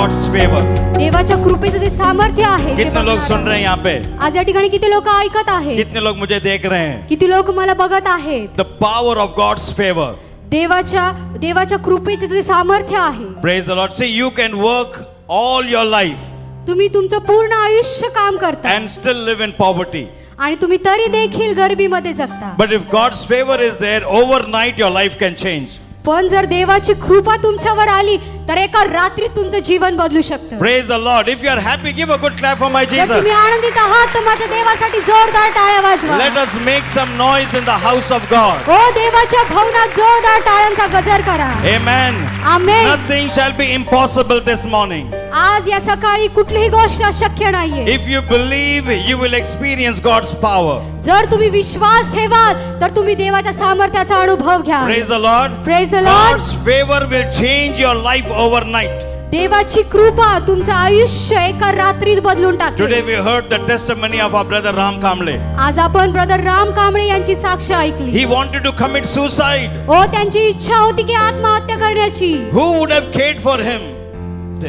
God's favor. देवाच्या कृपेचं जे सामर्थ्य आहे ते कितने लोग बघणार सुन रहे हैं यहाँ पे? आज या ठिकाणी किती लोक ऐकत आहेत, कितने लोग मुझे देख रहे हैं? किती लोक मला बघत आहेत. The power of God's favor. देवाच्या कृपेचे जे सामर्थ्य आहे. Praise the Lord. See, you can work all your life तुम्ही तुमचं पूर्ण आयुष्य काम करता and still live in poverty. आणि तुम्ही तरी देखील गरिबीमध्ये जगता. But if God's favor is there, overnight your life can change. पण जर देवाची कृपा तुमच्यावर आली तर एका रात्रीत तुमचं जीवन बदलू शकतं. Praise the Lord. If you are happy, give a good clap for my जर Jesus. तुम्ही आनंदित आहात तर माझ्या देवासाठी जोरदार टाळ्या वाजवा. Let us make some noise in the house of God. ओ देवाच्या भवनात जोरदार टाळ्यांचा गजर करा. Amen. Amen. Nothing shall be impossible this morning. आज या सकाळी कुठलीही गोष्ट अशक्य नाहीये. If you believe, you will experience God's power. जर तुम्ही विश्वास ठेवाल तर तुम्ही देवाच्या सामर्थ्याचा अनुभव घ्या. Praise the Lord. Praise the Lord. God's favor will change your life overnight. देवाची कृपा तुमचं आयुष्य एका रात्रीत बदलून Today टाकेल. we heard the testimony of our brother Ram Kamble. आज आपण ब्रदर राम कांबळे यांची साक्ष ऐकली. He wanted to commit suicide. ओ त्यांची इच्छा होती की आत्महत्या करण्याची. Who would have cared for him?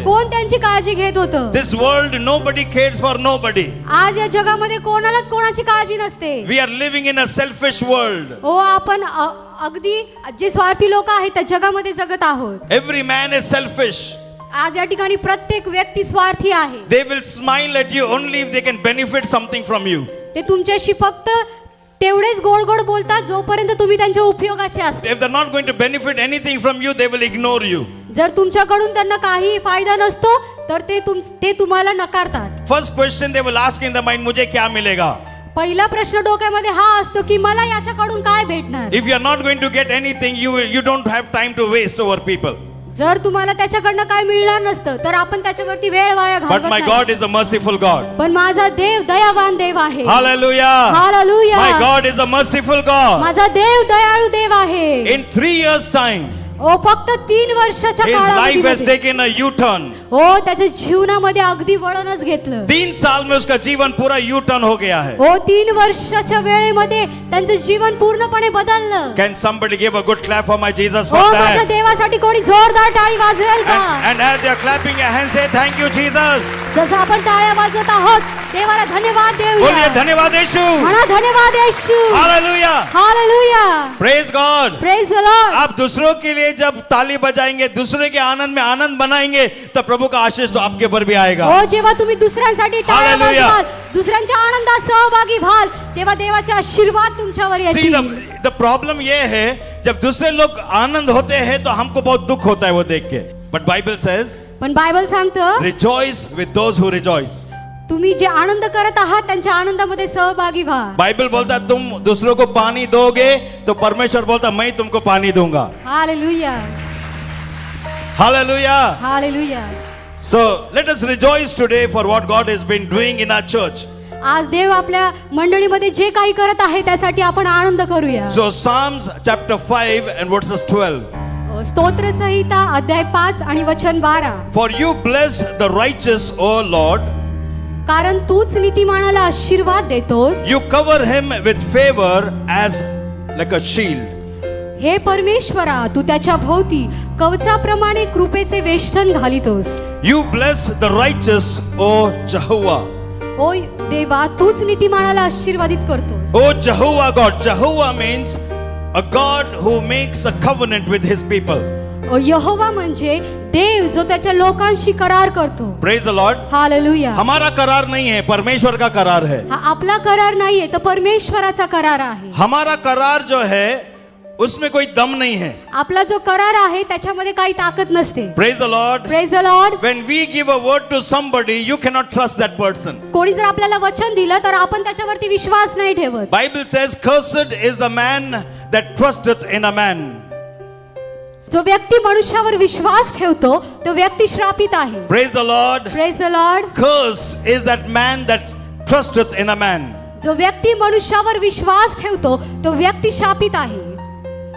कोण त्यांची काळजी घेत होतं? This world, nobody cares for nobody. आज या जगामध्ये कोणालाच कोणाची काळजी नसते. We are living in a selfish world. ओ आपण अगदी जे स्वार्थी लोक आहेत त्या जगामध्ये जगत आहोत. Every man is selfish. आज या ठिकाणी प्रत्येक व्यक्ती स्वार्थी आहे. They will smile at you only if they can benefit something from you. ते तुमच्याशी फक्त तेवढेच गोड गोड बोलतात जोपर्यंत तुम्ही त्यांच्या उपयोगाचे असता. If they're not going to benefit anything from you, they will ignore you. जर तुमच्याकडून त्यांना काही फायदा नसतो तर ते तुम्हाला नकारतात. First question they will ask in the mind, मुझे क्या मिलेगा? पहिला प्रश्न डोक्यामध्ये हा असतो की मला याच्याकडून काय भेटणार. If you are not going to get anything, you don't have time to waste over people. जर तुम्हाला त्याच्याकडनं काय मिळणार नसतं तर आपण त्याच्यावरती वेळ वाया But घालवत my नाही. God is a merciful God. पण माझा देव दयावान देव आहे. Hallelujah. Hallelujah. My God is a merciful God. माझा देव दयाळू देव आहे. In 3 years' time, ओ फक्त 3 वर्षाच्या his life has काळामध्ये taken a U-turn. ओ त्याच्या जीवनामध्ये अगदी वळणच घेतलं. 3 साल में उसका जीवन पूरा U-turn हो गया है. ओ 3 वर्षाच्या वेळेमध्ये त्यांचं जीवन पूर्णपणे बदललं. Can somebody give a good clap for my Jesus O for माझ्या that? देवासाठी कोणी जोरदार टाळी वाजवेल का? And as you're clapping your hands, say thank you, Jesus. जसं आपण टाळ्या वाजवत आहोत देवाला धन्यवाद बोलिए देऊया. धन्यवाद यीशु. म्हणा धन्यवाद येशू. Hallelujah. Hallelujah. Praise God. Praise the Lord. आप दूसरों के लिए जब ताली बजाएंगे, दूसरे के आनंद में आनंद बनाएंगे, तो प्रभु का आशीष तो आपके ऊपर भी आएगा. ओ जेव्हा तुम्ही दुसऱ्यांसाठी टाळ्या Hallelujah. वाजवाल, दुसऱ्यांच्या आनंदात सहभागी व्हाल, तेव्हा देवाचे आशीर्वाद तुमच्यावर See, येतील. the problem ये है, जब दूसरे लोग आनंद होते हैं तो हमको बहुत दुख होता है वो देख के. But Bible says, पण बायबल सांगतं rejoice with those who rejoice. तुम्ही जे आनंद करत आहात त्यांच्या आनंदामध्ये सहभागी व्हा. बाइबल बोलता है तुम दूसरों को पानी दोगे तो परमेश्वर बोलता मैं तुमको पानी दूंगा. Hallelujah. Hallelujah. Hallelujah. So let us rejoice today for what God has been doing in our church. आज देव आपल्या मंडळीमध्ये जे काही करत आहे त्यासाठी आपण आनंद करूया. So Psalms chapter 5 and verses 12. स्तोत्र संहिता अध्याय 5 आणि वचन 12. For you bless the righteous, O Lord. कारण तूच नीतिमानाला आशीर्वाद देतोस. You cover him with favor as like a shield. हे परमेश्वरा तू त्याच्या भोवती कवचाप्रमाणे कृपेचे वेष्टन घालितोस. You bless the righteous, O Jehovah. ओ देवा तूच नीतिमानाला आशीर्वादित करतोस. O Jehovah God. Jehovah means a God who makes a covenant with his people. ओ यहोवा म्हणजे देव जो त्याच्या लोकांशी करार करतो. Praise the Lord. हालेलुया. हमारा करार नहीं है, परमेश्वर का करार है. हा आपला करार नाहीये तर परमेश्वराचा करार आहे. हमारा करार जो है उसमें कोई दम नहीं है. आपला जो करार आहे त्याच्यामध्ये काही ताकद नसते. Praise the Lord. Praise the Lord. When we give a word to somebody, you cannot trust that person. कोणी जर आपल्याला वचन दिलं तर आपण त्याच्यावरती विश्वास नाही ठेवत. Bible says, "Cursed is the man that trusteth in a man." जो व्यक्ती मनुष्यावर विश्वास ठेवतो तो व्यक्ती श्रापित आहे. Praise the Lord. Praise the Lord. Cursed is that man that trusteth in a man. जो व्यक्ती मनुष्यावर विश्वास ठेवतो तो व्यक्ती शापित आहे.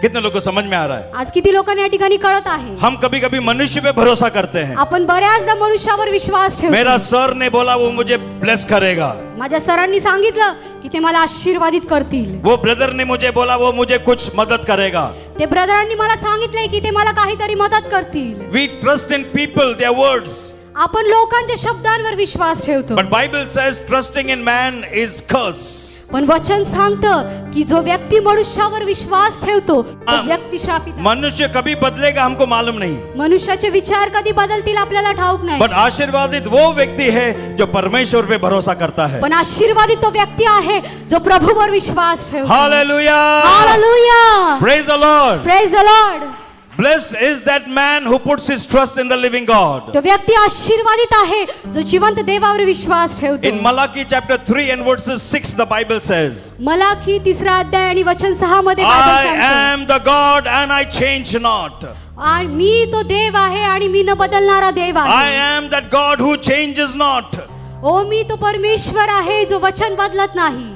कितने लोगों को समझ में आ रहा है? आज किती लोकांना या ठिकाणी कळत आहे. हम कभी कभी मनुष्य पे भरोसा करते हैं. आपण बऱ्याचदा मनुष्यावर विश्वास मेरा ठेवतो. सर ने बोला वो मुझे ब्लेस करेगा. माझ्या सरांनी सांगितलं की ते मला आशीर्वादित करतील. वो ब्रदर ने मुझे बोला वो मुझे कुछ मदद करेगा. ते ब्रदरांनी मला सांगितलंय की ते मला काहीतरी मदत करतील. We trust in people, their words. आपण लोकांच्या शब्दांवर विश्वास ठेवतो. But Bible says trusting in man is curse. पण वचन सांगतं की जो व्यक्ती मनुष्यावर विश्वास ठेवतो तो व्यक्ती श्रापित आहे. मनुष्य कभी बदलेगा हमको मालूम नहीं, मनुष्याचे विचार कधी बदलतील आपल्याला ठाऊक नाही. बट आशीर्वादित वो व्यक्ति है जो परमेश्वर पे भरोसा करता है. पण आशीर्वादित तो व्यक्ती आहे जो प्रभूवर विश्वास ठेवतो. Hallelujah, hallelujah, praise the Lord. Praise the Lord. Blessed is that man who puts his trust in the living God. तो व्यक्ती आशीर्वादित आहे जो जिवंत देवावर विश्वास ठेवतो. In Malachi chapter 3 and verses 6 the Bible says, Malachi 3 अध्याय आणि वचन 6 मध्ये I बायबल सांगतो, am the God and I change not. आणि मी तो देव आहे आणि मी न बदलणारा देव I आहे. am that God who changes not. ओ मी तो परमेश्वर आहे जो वचन बदलत नाही.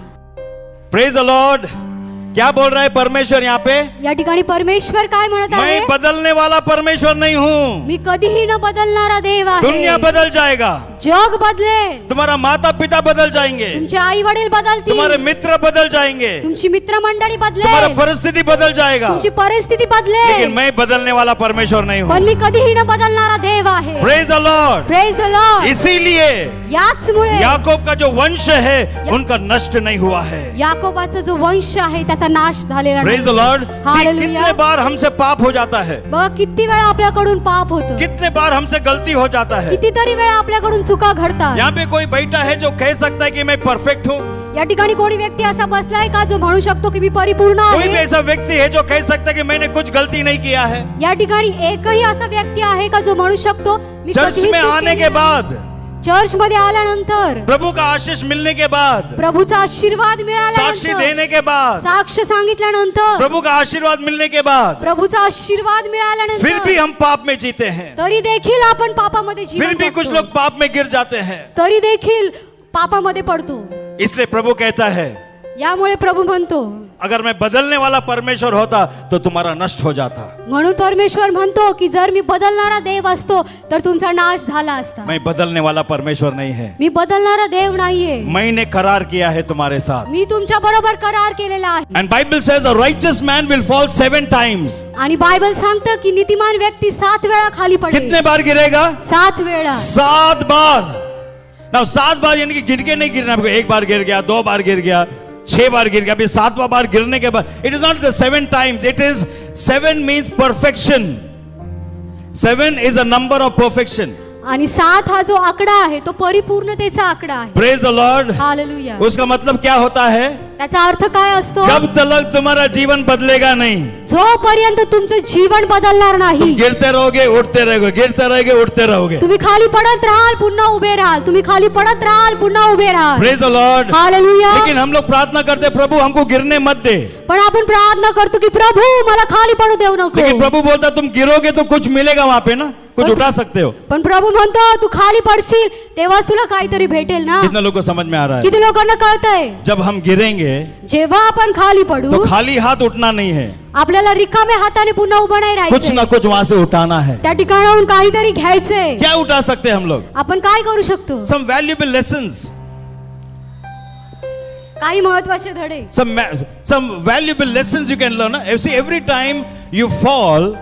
Praise the Lord. क्या बोल रहा है परमेश्वर यहाँ पे? या ठिकाणी परमेश्वर काय म्हणत आहे? मैं बदलने वाला परमेश्वर नहीं हूँ. मी कधीही न बदलणारा देव आहे. दुनिया बदल जाएगा, जग बदलेल, तुम्हारा माता पिता बदल जाएंगे, तुमचे आई वडील बदलतील, तुम्हारे मित्र बदल जाएंगे, तुमची मित्रमंडळी तुम्हारा बदलेल, परिस्थिति बदल जाएगा, तुमची परिस्थिती लेकिन बदलेल. मैं बदलने वाला परमेश्वर नहीं हूँ. पण मी कधीही न बदलणारा देव आहे. Praise the Lord. Praise the Lord. इसीलिए याचमुळे याकूब का जो वंश है उनका नष्ट नहीं हुआ है. याकोबाचा जो वंश आहे त्याचा नाश झालेला प्रेज द नाही. लॉर्ड. Hallelujah. कितने बार हमसे पाप हो जाता है, बघा किती वेळा आपल्याकडून पाप होतं, कितने बार हमसे गलती हो जाता है. कितीतरी वेळा आपल्याकडून चुका घडतात. यहाँ पे कोई बैठा है जो कह सकता है कि मैं परफेक्ट हूँ. या ठिकाणी कोणी व्यक्ती असा बसलाय का जो म्हणू शकतो की मी परिपूर्ण कोई भी आहे? ऐसा व्यक्ति है जो कह सकता है कि मैंने कुछ गलती नहीं किया है. या ठिकाणी एकही असा व्यक्ती आहे का जो म्हणू शकतो मी चर्च कधीही में चूक आने केली के नाही? बाद, चर्च मध्ये आल्यानंतर, प्रभु का आशीष मिलने के बाद, प्रभूचा आशीर्वाद साक्षी मिळाल्यानंतर, देने के बाद, साक्ष सांगितल्यानंतर, प्रभु का आशीर्वाद मिलने के बाद, प्रभूचा आशीर्वाद फिर भी मिळाल्यानंतर हम पाप में जीते हैं. तरी देखील आपण पापामध्ये फिर जीवन भी कुछ जगतो. लोग पाप में गिर जाते हैं. तरी देखील पापामध्ये पडतो. इसलिए प्रभु कहता है यामुळे प्रभू म्हणतो, अगर मैं बदलने वाला परमेश्वर होता तो तुम्हारा नष्ट हो जाता. म्हणून परमेश्वर म्हणतो की जर मी बदलणारा देव असतो तर तुमचा नाश झाला असता. मैं बदलने वाला परमेश्वर नहीं है. मी बदलणारा देव नाहीये. मैंने करार किया है तुम्हारे साथ. मी तुमच्या बरोबर करार केलेला आहे. And Bible says a righteous man will fall 7 times. आणि बायबल सांगतं की नीतिमान व्यक्ती 7 वेळा खाली पडेल. कितने बार गिरेगा? 7 वेळा. 7 बार. Now 7 बार यानी कि गिर के नहीं गिरना. आपको 1 बार गिर गया, 2 बार गिर गया, 6 बार गिर गया, अभी 7वां बार गिरने के बाद, it is not the 7 times, it is 7 means perfection. 7 is a number of perfection. आणि 7 हा जो आकडा आहे तो परिपूर्णतेचा आकडा आहे. Praise the Lord. हालेलुया. उसका मतलब क्या होता है? त्याचा अर्थ काय असतो? जब तक तुम्हारा जीवन बदलेगा नहीं, जोपर्यंत तुमचं जीवन बदलणार नाही, गिरते रहोगे, उठते रहोगे, गिरते रहोगे, उठते रहोगे. तुम्ही खाली पडत राहाल, पुन्हा उभे राहाल, तुम्ही खाली पडत राहाल, पुन्हा उभे राहाल. Praise the Lord. हालेलुया. लेकिन हम लोग प्रार्थना करते, प्रभु हमको गिरने मत दे. पण आपण प्रार्थना करतो की प्रभू मला खाली पडू देऊ नको. लेकिन प्रभु बोलता तुम गिरोगे तो कुछ मिलेगा वहां पे ना, कुछ उठा सकते हो. पण प्रभू म्हणतो तू खाली पडशील तेव्हा तुला काहीतरी भेटेल ना. कितना लोगों को समझ में आ रहा है? किती लोकांना कळतंय? जब हम गिरेंगे जेव्हा आपण खाली पडू तो खाली हाथ उठना नहीं है, आपल्याला रिकाम्या हाताने पुन्हा उभं नाही कुछ ना राहायचं. कुछ वहां से उठाना है. त्या ठिकाणाहून काहीतरी घ्यायचंय. क्या उठा सकते हैं हम लोग? आपण काय करू शकतो? Some valuable lessons, काही महत्वाचे धडे. some valuable lessons you can learn. You see, every time you fall,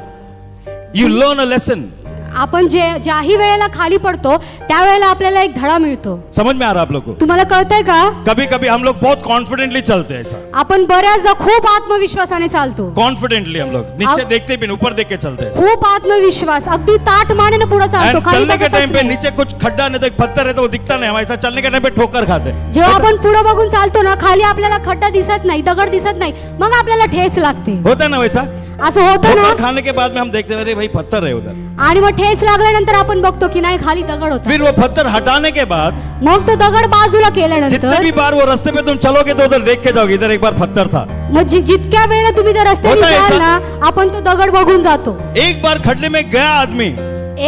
you learn a lesson. आपण ज्याही वेळेला खाली पडतो त्यावेळेला आपल्याला एक धडा मिळतो. समझ में आ रहा है आप लोग को? तुम्हाला कळतंय का? कभी कभी हम लोग बहुत कॉन्फिडेंटली चलते हैं. ऐसा आपण बऱ्याचदा खूप आत्मविश्वासाने चालतो. कॉन्फिडेंटली हम लोग नीचे देखते भी नहीं, ऊपर देख के चलते हैं. खूप आत्मविश्वास, अगदी ताठ मानेने पुढे चालतो. And खाली चलने के बघतच टाइम पे नाही. नीचे कुछ खड्डा नहीं तो एक पत्थर है तो वो दिखता नहीं. हम ऐसा चलने के टाइम पे ठोकर खाते हैं. जेव्हा आपण पुढे बघून चालतो ना, खाली आपल्याला खड्डा दिसत नाही, दगड दिसत नाही, मग आपल्याला ठेच लागते. होता है ना वैसा? असं होतं ठोकर ना. खाने के बाद में हम देखते हैं अरे भाई पत्थर है उधर. आणि मग ठेच लागल्यानंतर आपण बघतो की नाही खाली दगड होता. फिर वो पत्थर हटाने के बाद मग तो दगड बाजूला जितने केल्यानंतर भी बार वो रास्ते पे तुम चलोगे तो उधर देख के जाओगे इधर एक बार पत्थर था. मग जितक्या वेळेला तुम्ही त्या रस्त्याने होतं जाल ऐसा? ना, आपण तो दगड बघून जातो. एक बार खड्डे में गया आदमी,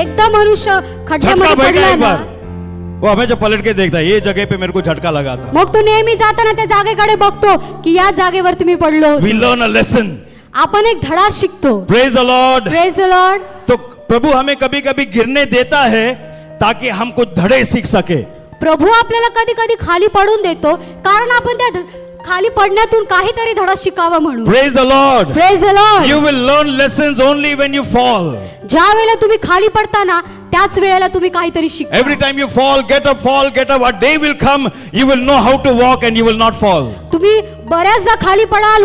एकदा मनुष्य झटका खड्ड्यामध्ये बैठा पडला एक ना, बार, वो हमें जो पलट के देखता है ये जगह पे मेरे को झटका लगा था. मग तो नेहमी जाताना त्या जागेकडे बघतो की या जागेवर तुम्ही पडलो We होतो. learn a lesson. आपण एक धडा शिकतो. Praise the Lord. Praise the Lord. तो प्रभु हमें कभी कभी गिरने देता है ताकि हम कुछ धड़े सीख सके. प्रभू आपल्याला कधी कधी खाली पडून देतो कारण आपण त्या खाली पडण्यातून काहीतरी धडा शिकावा म्हणून. Praise the Lord. Praise the Lord. You will learn lessons only when you fall. ज्या वेळेला तुम्ही खाली पडताना त्याच वेळेला तुम्ही काहीतरी शिकता. Every time you fall, get up. A day will come, you will know how to walk and you will not fall. तुम्ही बऱ्याचदा खाली पडाल,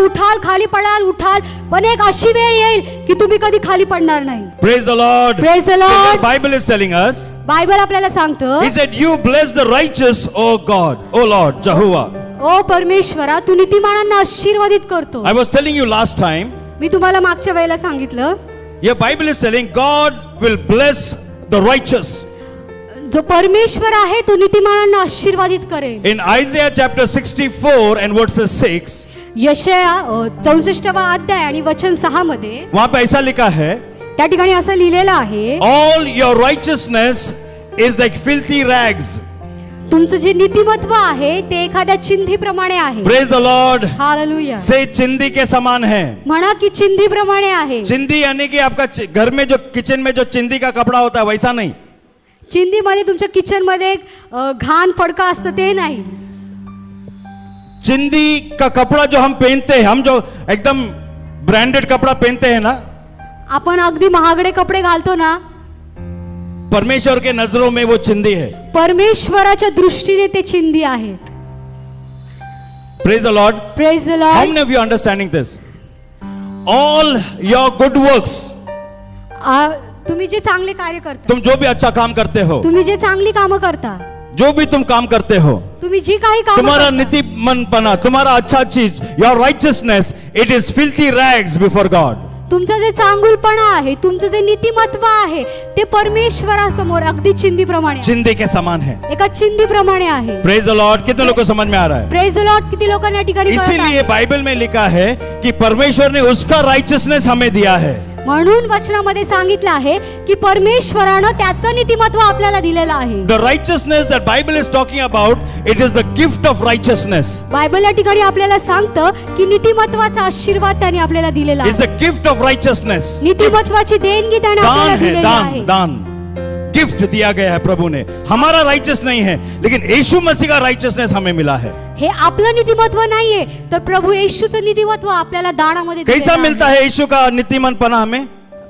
उठाल, पण एक अशी वेळ येईल की तुम्ही कधी खाली पडणार नाही. Praise the Lord. Praise the So Lord. the Bible is telling us, Bible आपल्याला सांगतं, He said, you bless the righteous, O God, O Lord, Jehovah. ओ परमेश्वरा तू नीतिमानांना आशीर्वादित करतो. I was telling you last time, मी तुम्हाला मागच्या वेळेला सांगितलं, your Bible is telling God will bless the righteous. जो परमेश्वर आहे तो नीतिमानांना आशीर्वादित करेल. In Isaiah chapter 64 and verses 6, यशाया 64वा अध्याय आणि वचन 6 मध्ये वहां पे ऐसा लिखा है, त्या ठिकाणी असं लिहिलेलं आहे, all your righteousness is like filthy rags. तुमचं जे नीतिमत्व आहे ते एखाद्या चिंधीप्रमाणे आहे. Praise the Lord. हालेलुया. से चिंदी के समान है. म्हणा की चिंधीप्रमाणे आहे. चिंदी यानी कि आपका घर में जो किचन में जो चिंदी का कपड़ा होता है वैसा नहीं. चिंधीमध्ये तुमच्या किचन मध्ये एक घाण फडका असतं ते नाही. चिंदी का कपड़ा जो हम पहनते हैं, हम जो एकदम ब्रांडेड कपड़ा पहनते हैं ना, आपण अगदी महागडे कपडे घालतो ना, परमेश्वर के नजरों में वो चिंदी है. परमेश्वराच्या दृष्टीने ते चिंधी आहेत. Praise the Lord. Praise the How Lord. many of you are understanding this? All your good works, तुम्ही जे चांगले कार्य करता, तुम जो भी अच्छा काम करते हो, तुम्ही जे चांगली कामं करता, जो भी तुम काम करते हो, तुम्ही जी काही कामं तुम्हारा करता, नीतिमनपना, तुम्हारा अच्छा चीज, your righteousness, it is filthy rags before God. तुमचं जे चांगुलपणा आहे, तुमचं जे नीतिमत्व आहे ते परमेश्वरासमोर अगदी चिंधीप्रमाणे आहे. चिंदी के समान है. एका चिंधीप्रमाणे आहे. Praise the Lord. कितने लोगों को समझ में आ रहा है? Praise the Lord. किती लोकांना या ठिकाणी कळत इसीलिए आहे? बाइबल में लिखा है कि परमेश्वर ने उसका राइचियसनेस हमें दिया है. म्हणून वचनामध्ये सांगितलं आहे की परमेश्वरानं त्याचं नीतिमत्व आपल्याला दिलेलं आहे. The righteousness that Bible is talking about, it is the gift of righteousness. Bible या ठिकाणी आपल्याला सांगतं की नीतिमत्वाचा आशीर्वाद त्याने आपल्याला दिलेला It's आहे. the gift of righteousness. नीतिमत्वाची देणगी त्याने दान आपल्याला है, दिलेली दान, आहे. दान. गिफ्ट दिया गया है प्रभु ने. हमारा राइचियस नहीं है, लेकिन यीशु मसीह का राइचियसनेस हमें मिला है. हे आपलं नीतिमत्व नाहीये, तर प्रभु येशूचं नीतिमत्व आपल्याला दानामध्ये कैसा दिलेलं मिलता आहे. है यीशु का नीतिमनपना हमें?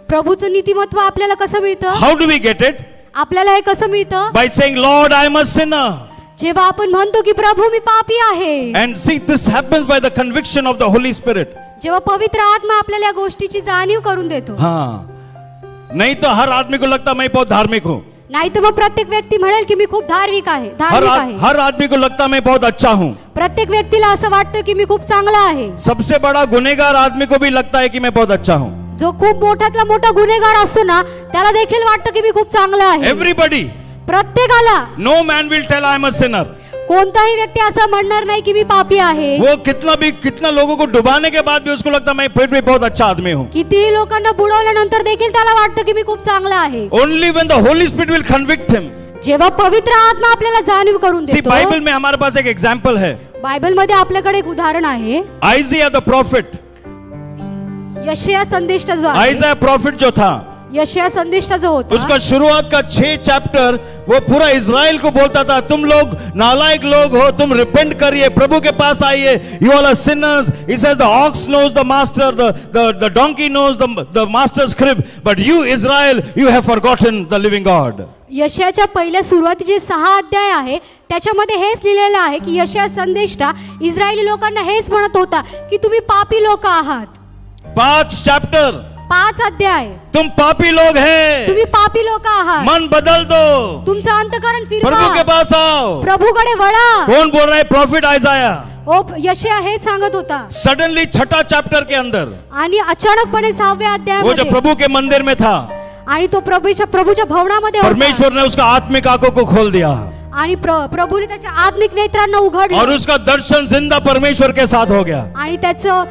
प्रभूचं नीतिमत्व आपल्याला कसं मिळतं? How do we get it? आपल्याला हे कसं मिळतं? By saying, Lord, I am a sinner. जेव्हा आपण म्हणतो की प्रभू मी पापी आहे. And see, this happens by the conviction of the Holy Spirit. जेव्हा पवित्र आत्मा आपल्याला या गोष्टीची जाणीव करून देतो. हाँ, नहीं तो हर आदमी को लगता मैं बहुत धार्मिक हूँ. नाही तर मग प्रत्येक व्यक्ती म्हणेल की मी खूप धार्मिक आहे. हर आदमी को लगता मैं बहुत अच्छा हूँ. प्रत्येक व्यक्तीला असं वाटतं की मी खूप चांगला आहे. सबसे बड़ा गुनहगार आदमी को भी लगता है कि मैं बहुत अच्छा हूँ. जो खूप मोठातला मोठा गुन्हेगार असतो ना, त्याला देखील वाटतं की मी खूप चांगला आहे. Everybody, प्रत्येकाला. no man will tell I am a sinner. कोणताही व्यक्ती असं म्हणणार नाही की मी पापी आहे. वो कितना लोगों को डुबाने के बाद भी उसको लगता मैं फिर भी बहुत अच्छा आदमी हूँ. किती लोकांना बुडवल्यानंतर देखील त्याला वाटतं की मी खूप चांगला आहे. Only when the Holy Spirit will convict him. जेव्हा पवित्र आत्मा आपल्याला जाणीव करून See, देतो. बाइबल में हमारे पास एक एग्जाम्पल है. बायबल मध्ये आपल्याकडे एक उदाहरण आहे. Isaiah the prophet. यशाया संदेष्टा जो आहे, आइजिया प्रॉफिट जो था, यशाया संदेष्टा जो होता, उसका शुरुआत का 6 चैप्टर वो पूरा इज़राइल को बोलता था, तुम लोग नालायक लोग हो, तुम रिपेंट करिए, प्रभु के पास आइए, you all are sinners. He says the ox knows the master, the donkey knows the master's crib, but you Israel, you have forgotten the living God. यशाच्या पहिल्या सुरुवातीचे 6 अध्याय आहे, त्याच्यामध्ये हेच लिहिलेलं आहे की यशाया संदेष्टा इस्रायली लोकांना हेच म्हणत होता की तुम्ही पापी लोक आहात. 5 चैप्टर, 5 अध्याय, तुम पापी लोग हैं, तुम्ही पापी लोक आहात, मन बदल दो, तुमचं अंतःकरण प्रभु के फिरवा, पास आओ. प्रभुकडे वळा. कौन बोल रहा है? प्रॉफिट आइजाया. ओ यशाया हेच सांगत होता. सडनली 6 चैप्टर के अंदर आणि अचानकपणे 6व्या वो जो अध्यायामध्ये प्रभु के मंदिर में था, आणि तो प्रभूच्या भवनामध्ये होता. परमेश्वर ने उसका आत्मिक आंखों को खोल दिया आणि प्रभूने त्याच्या आत्मिक नेत्रांना और उघडलं उसका दर्शन जिंदा परमेश्वर के साथ हो गया. आणि त्याचं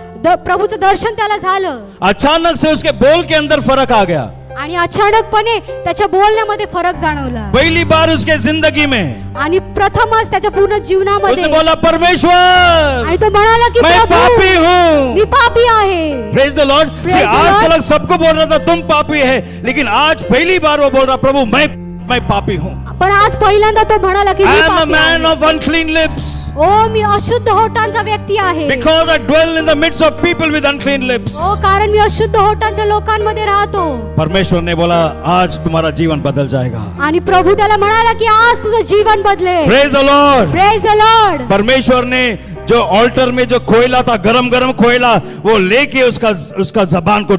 प्रभूचं दर्शन त्याला झालं. अचानक से उसके बोल के अंदर फर्क आ गया. आणि अचानकपणे त्याच्या बोलण्यामध्ये फरक जाणवला. पहली बार उसके जिंदगी में आणि प्रथमच त्याच्या पूर्ण जीवनामध्ये उसने बोला, परमेश्वर आणि तो म्हणाला की मैं प्रभू पापी हूँ. मी पापी आहे. Praise the Lord. Praise the आज Lord. तक सबको बोल रहा था तुम पापी है, लेकिन आज पहली बार वो बोल रहा, प्रभु मैं पापी हूँ. पण आज पहिल्यांदा तो म्हणाला की I मी am a पापी man आहे. of unclean lips. ओ मी अशुद्ध होठांचा व्यक्ती आहे. Because I dwell in the midst of people with unclean lips. ओ कारण मी अशुद्ध होठांच्या लोकांमध्ये राहतो. परमेश्वर ने बोला आज तुम्हारा जीवन बदल जाएगा. आणि प्रभू त्याला म्हणाला की आज तुझं जीवन बदलेल. Praise the Lord. Praise the Lord. परमेश्वर ने जो ऑल्टर में जो कोयला था, गरम गरम कोयला, वो लेके उसका जबान को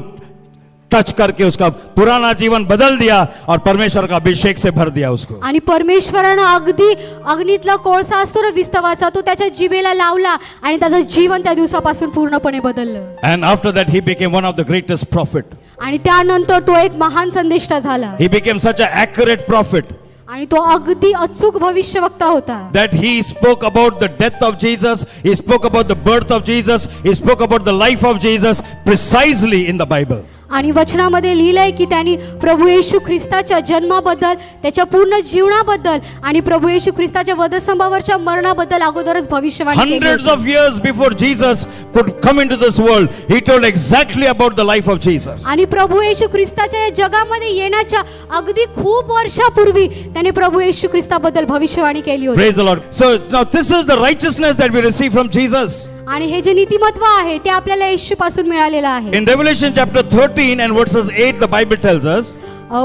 टच करके उसका पुराना जीवन बदल दिया और परमेश्वर का अभिषेक से भर दिया उसको. आणि परमेश्वरानं अगदी अग्नीतला कोळसा असतो ना विस्तवाचा, तो त्याच्या जिभेला लावला आणि त्याचं जीवन त्या दिवसापासून पूर्णपणे बदललं. And after that he became one of the greatest prophet. आणि त्यानंतर तो एक महान संदेष्टा झाला. He became such an accurate prophet आणि तो अगदी अचूक भविष्यवक्ता होता. that he spoke about the death of Jesus, he spoke about the birth of Jesus, he spoke about the life of Jesus precisely in the Bible. आणि वचनामध्ये लिहिलंय की त्यांनी प्रभू येशू ख्रिस्ताच्या जन्माबद्दल, त्याच्या पूर्ण जीवनाबद्दल आणि प्रभू येशू ख्रिस्ताच्या वधस्तंभावरच्या मरणाबद्दल अगोदरच भविष्यवाणी केली Hundreds होती. of years before Jesus could come into this world, he told exactly about the life of Jesus. आणि प्रभू येशू ख्रिस्ताच्या या जगामध्ये येण्याच्या अगदी खूप वर्षापूर्वी त्याने प्रभू येशू ख्रिस्ताबद्दल भविष्यवाणी केली होती. Praise the Lord. So now this is the righteousness that we receive from Jesus. आणि हे जे नीतिमत्व आहे ते आपल्याला येशू पासून मिळालेलं आहे. In Revelation chapter 13 and verses 8, the Bible tells us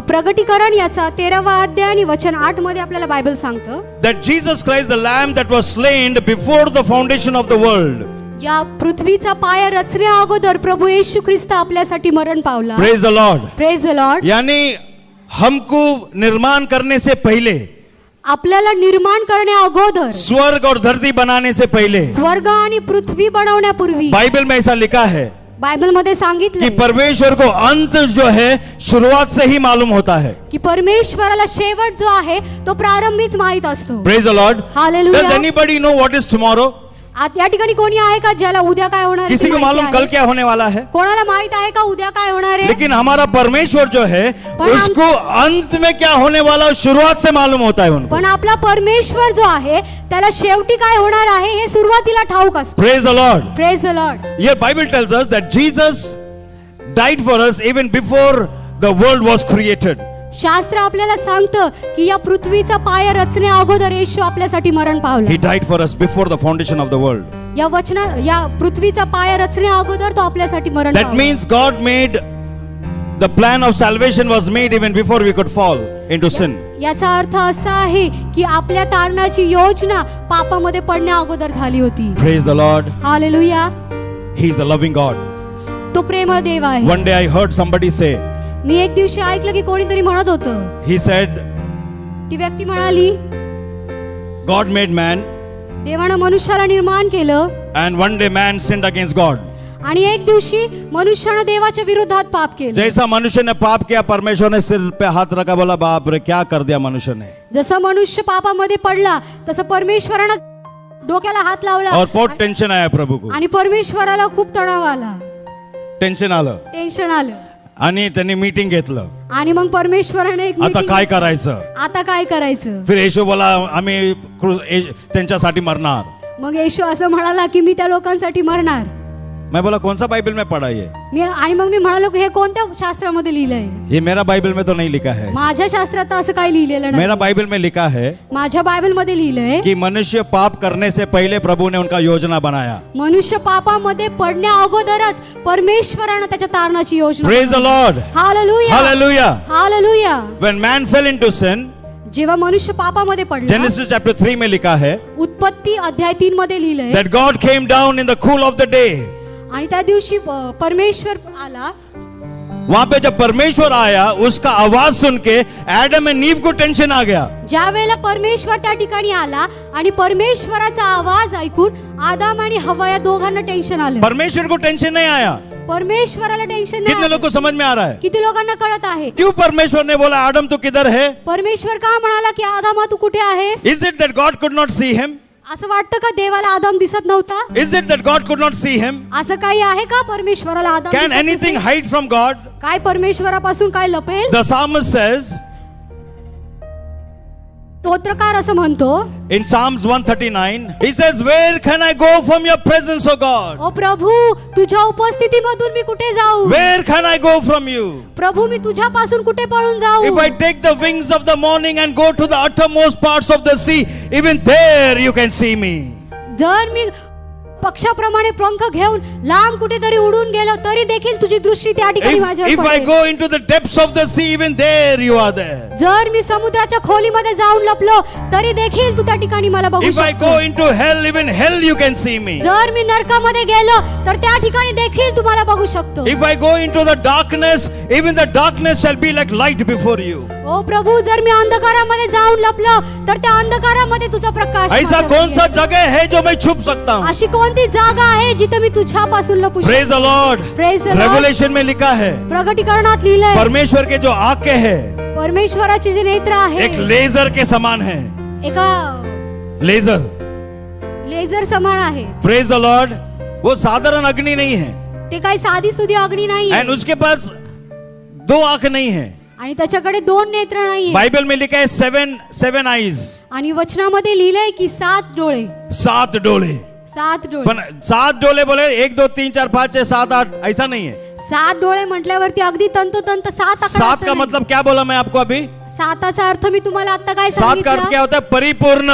प्रगटीकरण याचा 13वा अध्याय आणि वचन 8 मध्ये आपल्याला बायबल सांगतं that Jesus Christ, the Lamb that was slain before the foundation of the world. या पृथ्वीचा पाया रचण्या अगोदर प्रभू येशू ख्रिस्त आपल्यासाठी मरण पावला. Praise the Lord. Praise the Lord. यानी हमको निर्माण करने से पहले, आपल्याला निर्माण करण्या अगोदर, स्वर्ग और धरती बनाने से पहले, स्वर्ग आणि पृथ्वी बनवण्यापूर्वी बाइबल में ऐसा लिखा है बायबल मध्ये कि सांगितले परमेश्वर को अंत जो है शुरुआत से ही मालूम होता है. की परमेश्वराला शेवट जो आहे तो प्रारंभीच माहित असतो. Praise the Lord. Hallelujah. Does anybody know what is tomorrow? या ठिकाणी कोणी आहे का ज्याला उद्या काय होणार आहे किसी ते को माहिती मालूम आहे? कल क्या होने वाला है? कोणाला माहित आहे का उद्या काय होणार आहे? लेकिन हमारा परमेश्वर जो है पर हम- उसको अंत में क्या होने वाला है, शुरुआत से मालूम होता है उनको. पण आपला परमेश्वर जो आहे त्याला शेवटी काय होणार आहे हे सुरुवातीला ठाऊक असतं. Praise the Lord. Praise the Lord. Here Bible tells us that Jesus died for us even before the world was created. शास्त्र आपल्याला सांगतं की या पृथ्वीचा पाया रचण्या अगोदर येशू आपल्यासाठी मरण पावला. He died for us before the foundation of the world. या पृथ्वीचा पाया रचण्या अगोदर तो आपल्यासाठी मरण That पावला. means God made the plan of salvation was made even before we could fall into sin. याचा अर्थ असा आहे की आपल्या तारणाची योजना पापामध्ये पडण्या अगोदर झाली होती. Praise the Lord. Hallelujah. He is a loving God. तो प्रेमळ देव आहे. One day I heard somebody say, मी एक दिवशी ऐकलं की कोणीतरी म्हणत होतं, he said, ती व्यक्ती म्हणाली God made man देवानं मनुष्याला निर्माण केलं and one day man sinned against God. आणि एक दिवशी मनुष्यानं देवाच्या विरोधात पाप केलं. जैसा मनुष्य ने पाप किया, परमेश्वर ने सिर पे हाथ रखा, बोला बाप रे क्या कर दिया मनुष्य ने. जसं मनुष्य पापामध्ये पडला तसं परमेश्वरानं डोक्याला हात लावला और बहुत टेंशन आया प्रभु को. आणि परमेश्वराला खूप तणाव आला, टेन्शन आलं टेन्शन आलं. आणि त्यांनी मीटिंग घेतलं. आणि मग परमेश्वराने एक आता meeting काय घेतली. करायचं. आता काय करायचं. फिर येशू बोला आम्ही त्यांच्यासाठी मरणार. मग येशू असं म्हणाला की मी त्या लोकांसाठी मरणार. मैं बोला कौन सा बाइबल में पढ़ा ये. आणि मग मी म्हणालो की हे कोणत्या शास्त्रामध्ये लिहिलंय. ये मेरा बाइबल में तो नहीं लिखा है. माझ्या शास्त्रात असं काही लिहिलेलं नाही. मेरा बाइबल में लिखा है माझ्या बायबल मध्ये लिहिलंय कि मनुष्य पाप करने से पहले प्रभु ने उनका योजना बनाया. मनुष्य पापामध्ये पडण्या अगोदरच परमेश्वरानं त्याच्या तारणाची योजना. Praise the Lord. Hallelujah. Hallelujah. Hallelujah. When man fell into sin, जेव्हा मनुष्य पापामध्ये पडला, Genesis chapter 3 में लिखा है उत्पत्ती अध्याय 3 मध्ये लिहिलंय that God came down in the cool of the day. आणि त्या दिवशी परमेश्वर आला. वहां पे जब परमेश्वर आया, उसका आवाज सुन के एडम एंड ईव को टेंशन आ गया. ज्या वेळेला परमेश्वर त्या ठिकाणी आला आणि परमेश्वराचा आवाज ऐकून आदाम आणि हव्वा या दोघांना टेन्शन आलं. परमेश्वर को टेंशन नहीं आया. परमेश्वराला टेन्शन कितने नाही. लोग को समझ में आ रहा है. किती लोकांना कळत आहे. क्यों परमेश्वर ने बोला आदम तू किधर है. परमेश्वर का म्हणाला की आदामा तू कुठे आहेस. Is it that God could not see him? असं वाटतं का देवाला आदाम दिसत नव्हता. Is it that God could not see him? असं काही आहे का परमेश्वराला आदाम Can दिसत anything नसेल? hide from God? काय परमेश्वरापासून काय लपेल. The psalmist says स्तोत्रकार असं म्हणतो, In Psalms 139, he says, "Where can I go from your presence, O God? ओ प्रभू, तुझ्या उपस्थितीमधून मी कुठे जाऊ? Where can I go from you? प्रभू, मी तुझ्यापासून कुठे पळून जाऊ? If I take the wings of the morning and go to the uttermost parts of the sea, even there you can see me." जर मी पक्षाप्रमाणे पंख घेऊन लांब कुठेतरी उडून गेलो तरी देखील तुझी दृष्टी त्या ठिकाणी माझ्यावर If I पडेल. go into the depths of the sea, even there you are there. जर मी समुद्राच्या खोलीमध्ये जाऊन लपलो तरी देखील तू त्या ठिकाणी मला बघू If I शकतो. go into hell, even hell you can see me. जर मी नरकामध्ये गेलो तर त्या ठिकाणी देखील तू मला बघू शकतो. If I go into the darkness, even the darkness shall be like light before you. ओ प्रभू, जर मी अंधकारामध्ये जाऊन लपलो तर त्या अंधकारामध्ये तुझा प्रकाश ऐसा माझ्यावर कौन सा येईल. जगह है जो मैं छुप सकता हूँ? अशी कोणती जागा आहे जिथे मी तुझ्यापासून लपू शकतो? Praise the Lord. Praise the Lord. Revelation में लिखा है, प्रगटीकरणात लिहिलंय, परमेश्वर के जो आंखें हैं परमेश्वराचे जे नेत्र आहे एक लेजर के समान है. एका लेजर. लेझर समान आहे. Praise the Lord. वो साधारण अग्नि नहीं है. ते काही साधी सुधी अग्नी नाही एंड उसके पास दो आंख नहीं है. आणि त्याच्याकडे दोन नेत्र नाहीये. बाइबल में लिखा है सेवन आईज. आणि वचनामध्ये लिहिलंय की 7 डोळे. 7 डोले. 7 डोळे. पण 7 डोले बोले 1 2 3 4 5 6 7 8 ऐसा नहीं है. 7 डोळे म्हटल्यावरती अगदी तंतोतंत 7 7 का मतलब क्या बोला मैं आपको अभी? 7चा अर्थ मी तुम्हाला आता काय 7 का अर्थ क्या सांगितलं? होता है? परिपूर्ण.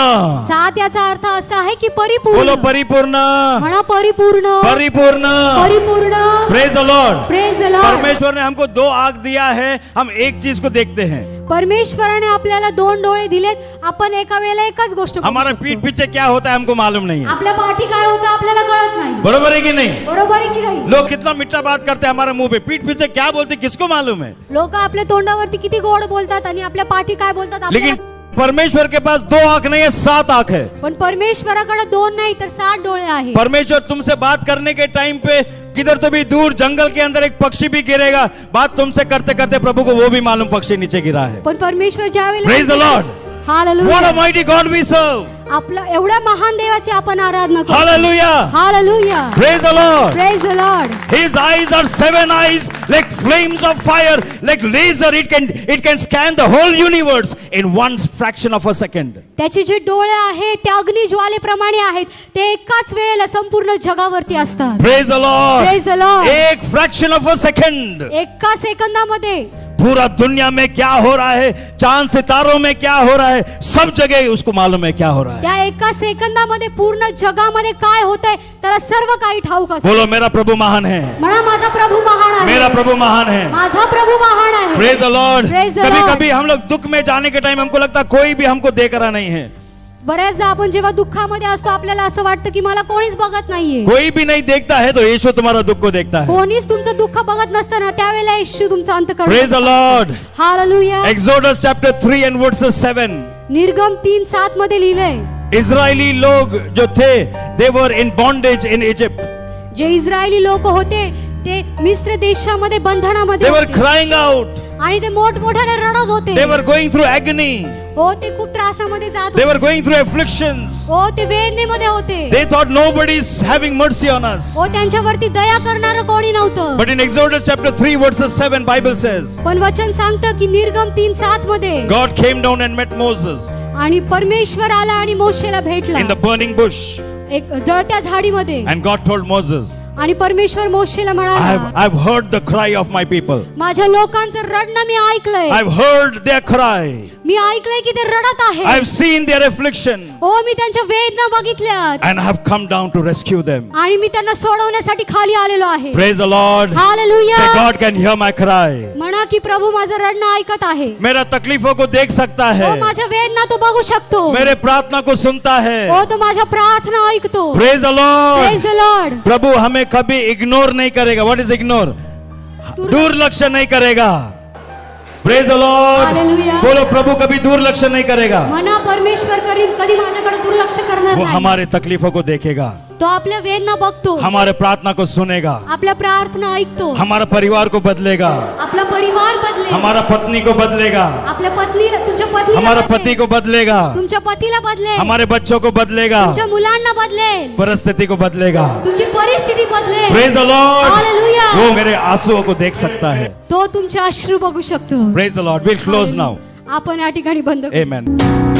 7 याचा अर्थ असा आहे की परिपूर्ण. बोलो परिपूर्ण. म्हणा परिपूर्ण. परिपूर्ण. परिपूर्ण. Praise the Lord. Praise the Lord. परमेश्वर ने हमको 2 आंख दिया है, हम एक चीज को देखते हैं. परमेश्वराने आपल्याला 2 डोळे दिलेत, आपण एका वेळेला एकच गोष्ट बघू हमारा शकतो. पीठ पीछे क्या होता है हमको मालूम नहीं है. आपल्या पाठी काय होतं आपल्याला कळत नाही. बरोबर है कि नहीं? बरोबर आहे की नाही? लोग कितना मीठा बात करते हैं हमारे मुंह पे, पीठ पीछे क्या बोलते किसको मालूम है? लोक आपल्या तोंडावरती किती गोड बोलतात आणि आपल्या पाठी काय बोलतात लेकिन आपल्याला. परमेश्वर के पास 2 आंख नहीं है, 7 आंख है. पण परमेश्वराकडे 2 नाही तर 7 डोळे आहेत. परमेश्वर तुमसे बात करने के टाइम पे किधर तो भी दूर जंगल के अंदर एक पक्षी भी गिरेगा, बात तुमसे करते करते प्रभु को वो भी मालूम पक्षी नीचे गिरा है. पण परमेश्वर ज्यावेळेला Praise the Lord. Hallelujah. What a mighty God we serve. आपल्या एवढ्या महान देवाची आपण आराधना करतो. Hallelujah. Hallelujah. Praise the Lord. Praise the Lord. His eyes are 7 eyes like flames of fire, like laser. It can scan the whole universe in one fraction of a second. त्याचे जे डोळे आहेत ते अग्निज्वालेप्रमाणे आहेत, ते एकाच वेळेला संपूर्ण जगावरती असतात. Praise the Lord. Praise the Lord. एक fraction of a second. एका सेकंदामध्ये पूरा दुनिया में क्या हो रहा है, चांद सितारों में क्या हो रहा है, सब जगह उसको मालूम है क्या हो रहा है. त्या एका सेकंदामध्ये पूर्ण जगामध्ये काय होतंय त्याला सर्व काही ठाऊक असतं. बोलो मेरा प्रभु महान है. म्हणा माझा प्रभू महान आहे. मेरा प्रभु महान है. माझा प्रभू महान आहे. Praise the Lord. Praise the Kabhi Lord. कभी हम लोग दुख में जाने के टाइम हमको लगता है कोई भी हमको देख रहा नहीं है, बऱ्याचदा आपण जेव्हा दुःखामध्ये असतो आपल्याला असं वाटतं की मला कोणीच बघत नाहीये. कोई भी नहीं देखता है, तो यीशु तुम्हारा दुख को देखता है. कोणीच तुमचं दुःख बघत नसताना त्यावेळेला येशू तुमचं अंत praise the Lord. Hallelujah. Exodus chapter 3 and verses 7. निर्गम 3:7 मध्ये लिहिलंय, इजरायली लोग जो थे, they were in bondage in Egypt. जे इस्रायली लोक होते ते मिस्र देशामध्ये बंधनामध्ये They were होते crying out. आणि ते मोठमोठ्याने रडत होते. They were going through agony. हो, ते खूप त्रासामध्ये जात They होते. were going through afflictions. हो, ते वेदनेमध्ये होते. They thought nobody is having mercy on us. हो, त्यांच्यावरती दया करणारं कोणी नव्हतं. But in Exodus chapter 3 verses 7, Bible says, पण वचन सांगतं की निर्गम 3:7 मध्ये God came down and met Moses आणि परमेश्वर आला आणि मोशेला भेटला in the burning bush. एक जळत्या झाडीमध्ये. And God told Moses, आणि परमेश्वर मोशेला म्हणाला, I've heard the cry of my people. माझ्या लोकांचं रडणं मी ऐकलंय. I've heard their cry. मी ऐकलंय की ते रडत I've आहेत. seen their affliction. हो, मी त्यांच्या वेदना बघितल्यात And have come down to rescue them. आणि मी त्यांना सोडवण्यासाठी खाली आलेलो आहे. Praise the Lord. Hallelujah. Say, God can hear my cry. म्हणा की प्रभू माझं रडणं ऐकत आहे. मेरा तकलीफों को देख सकता हो, है. माझ्या वेदना तो बघू शकतो. मेरे प्रार्थना को सुनता है. हो, तो माझ्या प्रार्थना ऐकतो. Praise the Lord. Praise the lord. प्रभु हमें कभी इग्नोर नहीं करेगा. What is ignore? दुर्लक्ष्य नहीं करेगा. Praise the Lord. हालेलुया. बोलो प्रभु कभी दुर्लक्ष्य नहीं करेगा. म्हणा परमेश्वर कधी माझ्याकडे दुर्लक्ष करणार वो नाही. हमारे तकलीफों को देखेगा. तो आपल्या वेदना बघतो. हमारे प्रार्थना को सुनेगा. आपल्या प्रार्थना ऐकतो. हमारा परिवार को बदलेगा. आपला परिवार बदलेल. हमारा पत्नी को बदलेगा. आपल्या पत्नीला, तुमच्या पत्नीला हमारा बदलेल. पति को बदलेगा. तुमच्या पतीला बदलेल. हमारे बच्चों को बदलेगा. तुमच्या मुलांना बदलेल. परिस्थिति को बदलेगा. तुमची परिस्थिती बदलेल. Praise the Lord. हालेलुया. वो मेरे आंसुओं को देख सकता है. तो तुमचे अश्रू बघू शकतो. Praise the Lord. Will close now. आपण या ठिकाणी बंद करू. आमेन.